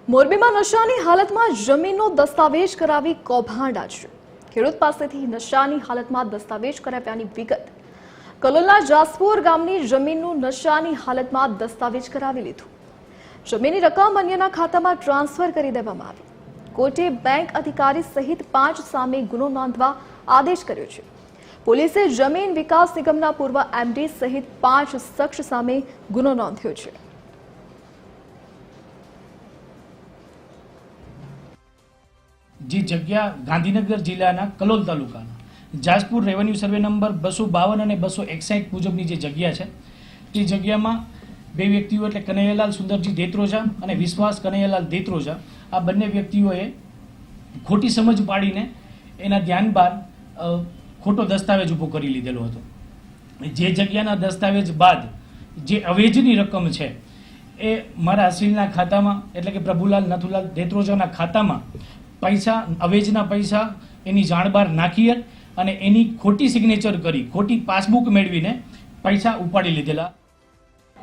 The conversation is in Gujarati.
મોરબીમાં નશાની હાલતમાં જમીનનો દસ્તાવેજ કરાવી કૌભાંડ આચર્યું। ખેડૂત પાસેથી નશાની હાલતમાં દસ્તાવેજ કરાવ્યાની વિગત। કલોલના જાસપુર ગામની જમીનનું નશાની હાલતમાં દસ્તાવેજ કરાવી લીધું। જમીનની રકમ અન્યના ખાતામાં ટ્રાન્સફર કરી દેવામાં આવી। કોર્ટે બેંક અધિકારી સહિત 5 સામે ગુનો નોંધવા આદેશ કર્યો છે। પોલીસે જમીન વિકાસ નિગમના પૂર્વ એમડી સહિત 5 શખ્સ સામે ગુનો નોંધ્યો છે। જે જગ્યા ગાંધીનગર જિલ્લાના કલોલ તાલુકાના જાસપુર રેવન્યુ સર્વે નંબર 252 અને 261 મુજબની જે જગ્યા છે તે જગ્યામાં બે વ્યક્તિઓ એટલે કનૈયાલાલ સુંદરજી દેત્રોજા અને વિશ્વાસ કનૈયાલાલ દેત્રોજા આ બંને વ્યક્તિઓએ ખોટી સમજ પાડીને એના ધ્યાન બહાર ખોટો દસ્તાવેજ ઊભો કરી લીધેલો હતો। જે જગ્યાના દસ્તાવેજ બાદ જે અવેજની રકમ છે એ મારા અસીલના ખાતામાં એટલે કે પ્રભુલાલ નથુલાલ દેત્રોજાના ખાતામાં પૈસા અવેજના પૈસા એની જાણ બહાર નાખી અને એની ખોટી સિગ્નેચર કરી ખોટી પાસબુક મેળવીને પૈસા ઉપાડી લીધેલા।